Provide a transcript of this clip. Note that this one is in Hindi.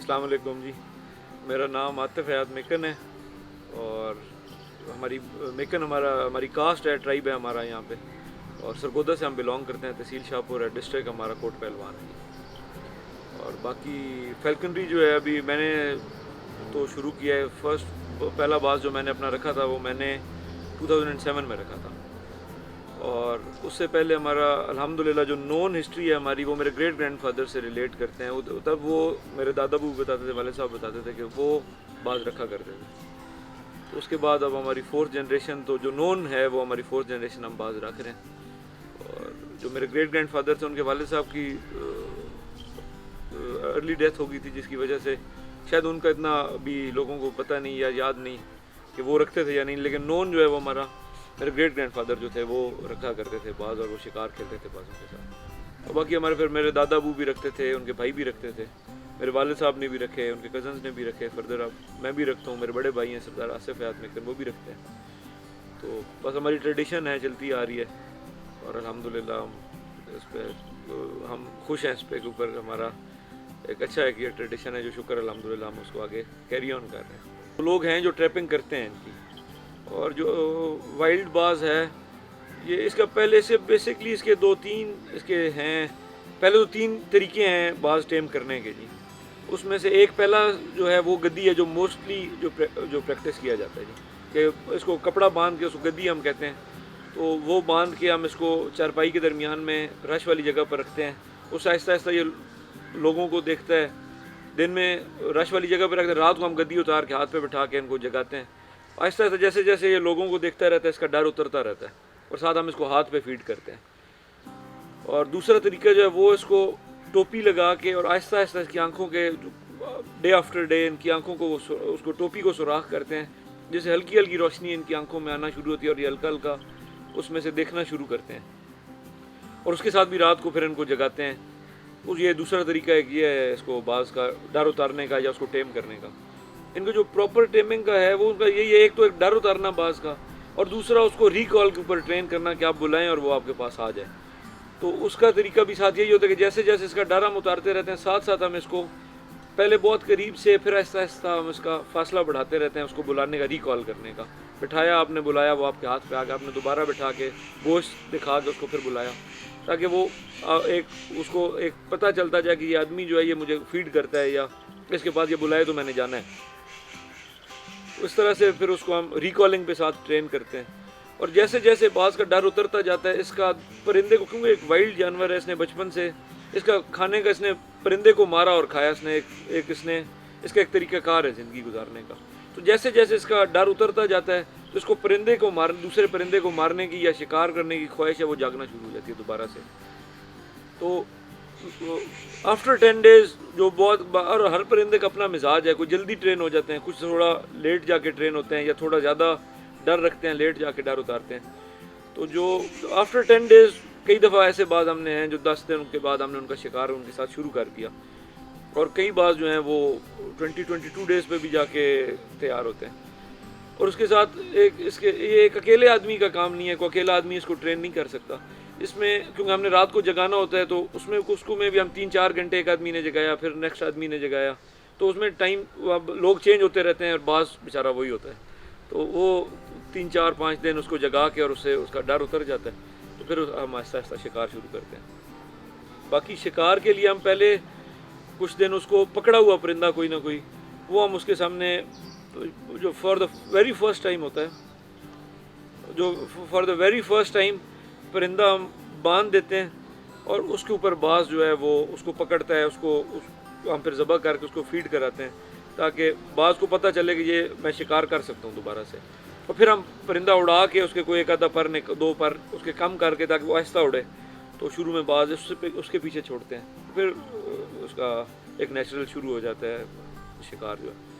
अस्सलाम वालेकुम जी। मेरा नाम आतिफ हयात मेकन है और हमारी मेकन हमारी कास्ट है, ट्राइब है हमारा यहाँ पे। और सरगोदा से हम बिलोंग करते हैं। तहसील शाहपुर है, डिस्ट्रिक्ट हमारा कोट पहलवान है जी। और बाकी फैल्कनरी जो है अभी मैंने तो शुरू किया है। पहला बाज जो मैंने अपना रखा था वो मैंने 2007 में रखा था। और उससे पहले हमारा अल्हम्दुलिल्लाह जो नॉन हिस्ट्री है हमारी, वो मेरे ग्रेट ग्रैंडफादर से रिलेट करते हैं। तब वो मेरे दादा बू बताते थे, वाले साहब बताते थे कि वो बाज रखा करते थे। तो उसके बाद अब हमारी फोर्थ जनरेशन, तो जो नॉन है वो हमारी फोर्थ जनरेशन हम बाज रख रहे हैं। और जो मेरे ग्रेट ग्रैंडफादर थे उनके वाले साहब की अर्ली डेथ हो गई थी, जिसकी वजह से शायद उनका इतना अभी लोगों को पता नहीं या याद नहीं कि वो रखते थे या नहीं। लेकिन नॉन जो है वो हमारा मेरे ग्रेट ग्रैंडफादर जो थे वो रखा करते थे बाज, और वो शिकार खेलते थे बाजों के साथ। और बाकी हमारे फिर मेरे दादा बू भी रखते थे, उनके भाई भी रखते थे, मेरे वालिद साहब ने भी रखे, उनके कज़न्स ने भी रखे। फर्दर अब मैं भी रखता हूँ, मेरे बड़े भाई हैं सरदार आसिफ हयात मेकन, वो भी रखते हैं। तो बस हमारी ट्रेडिशन है, चलती आ रही है। और अल्हम्दुलिल्लाह इस पर हम खुश हैं, इस पे के ऊपर हमारा एक अच्छा है कि ट्रेडिशन है, जो शुक्र अल्हम्दुलिल्लाह हम उसको आगे कैरी ऑन कर रहे हैं। तो लोग हैं जो ट्रैपिंग करते हैं इनकी, और जो वाइल्ड बाज है ये इसका पहले से बेसिकली इसके 2-3 इसके हैं। पहले तो 3 तरीके हैं बाज टेम करने के जी। उसमें से एक पहला जो है वो गद्दी है, जो मोस्टली जो प्रैक्टिस किया जाता है जी, कि इसको कपड़ा बांध के, उसको गद्दी हम कहते हैं। तो वो बांध के हम इसको चारपाई के दरमियान में रश वाली जगह पर रखते हैं। उस आहिस्ता आहिस्ता ये लोगों को देखता है, दिन में रश वाली जगह पर रखते हैं, रात को हम गद्दी उतार के हाथ पे बिठा के इनको जगाते हैं। आहिस्ता आहिस्ता जैसे जैसे ये लोगों को देखता रहता है, इसका डर उतरता रहता है, और साथ हम इसको हाथ पे फीड करते हैं। और दूसरा तरीका जो है वो इसको टोपी लगा के और आहिस्ता आहिस्ता इसकी आंखों के डे आफ्टर डे इनकी आंखों को उसको टोपी को सुराख करते हैं, जिससे हल्की हल्की रोशनी इनकी आंखों में आना शुरू होती है और ये हल्का हल्का उसमें से देखना शुरू करते हैं। और उसके साथ भी रात को फिर इनको जगाते हैं। उस ये दूसरा तरीका एक ये है इसको बाज का डर उतारने का या उसको टेम करने का। इनको जो प्रॉपर टेमिंग का है वो उनका यही है, एक तो एक डर उतारना बाज का, और दूसरा उसको रिकॉल के ऊपर ट्रेन करना कि आप बुलाएं और वो आपके पास आ जाए। तो उसका तरीका भी साथ यही होता है कि जैसे जैसे इसका डर हम उतारते रहते हैं, साथ साथ हम इसको पहले बहुत करीब से, फिर आहिस्ता आहिस्ता हम इसका फासला बढ़ाते रहते हैं, उसको बुलाने का, रिकॉल करने का। बिठाया, आपने बुलाया, वो आपके हाथ पे आ गया, आपने दोबारा बिठा के गोश्त दिखा के उसको फिर बुलाया, ताकि वो एक उसको एक पता चलता जाए कि ये आदमी जो है ये मुझे फीड करता है, या इसके पास ये बुलाए तो मैंने जाना है। उस तरह से फिर उसको हम रिकॉलिंग पे साथ ट्रेन करते हैं। और जैसे जैसे बाज का डर उतरता जाता है, इसका परिंदे को, क्योंकि एक वाइल्ड जानवर है, इसने बचपन से इसका खाने का, इसने परिंदे को मारा और खाया इसने, इसने इसका एक तरीक़ाकार है ज़िंदगी गुजारने का। तो जैसे जैसे इसका डर उतरता जाता है तो इसको परिंदे को दूसरे परिंदे को मारने की या शिकार करने की ख्वाहिश है, वो जागना शुरू हो जाती है दोबारा से। तो आफ्टर 10 डेज़ जो बहुत, और हर परिंदे का अपना मिजाज है, कोई जल्दी ट्रेन हो जाते हैं, कुछ थोड़ा लेट जाके ट्रेन होते हैं, या थोड़ा ज़्यादा डर रखते हैं, लेट जाके डर उतारते हैं। तो जो आफ्टर 10 डेज़ कई दफ़ा ऐसे बाज हमने हैं जो 10 दिन के बाद हमने उनका शिकार उनके साथ शुरू कर दिया, और कई बाज जो हैं वो 22 डेज़ पे भी जाके तैयार होते हैं। और उसके साथ ये एक अकेले आदमी का काम नहीं है, कोई अकेला आदमी इसको ट्रेन नहीं कर सकता। इसमें क्योंकि हमने रात को जगाना होता है, तो उसमें उसको में भी हम 3-4 घंटे एक आदमी ने जगाया, फिर नेक्स्ट आदमी ने जगाया, तो उसमें टाइम, अब लोग चेंज होते रहते हैं और बाज बेचारा वही होता है। तो वो 3-4-5 दिन उसको जगा के और उससे उसका डर उतर जाता है, तो फिर हम आहिस्ता आहिस्ता शिकार शुरू करते हैं। बाकी शिकार के लिए हम पहले कुछ दिन उसको पकड़ा हुआ परिंदा कोई ना कोई, वो हम उसके सामने, जो for the very first time होता है, जो for the very first time परिंदा हम बांध देते हैं, और उसके ऊपर बाज जो है वो उसको पकड़ता है, उसको हम फिर ज़बह करके उसको फीड कराते हैं, ताकि बाज को पता चले कि ये मैं शिकार कर सकता हूँ दोबारा से। और फिर हम परिंदा उड़ा के उसके कोई एक आधा पर, 2 पर उसके कम करके, ताकि वो आहिस्ता उड़े, तो शुरू में बाज उसके पीछे छोड़ते हैं, फिर उसका एक नेचुरल शुरू हो जाता है शिकार जो है।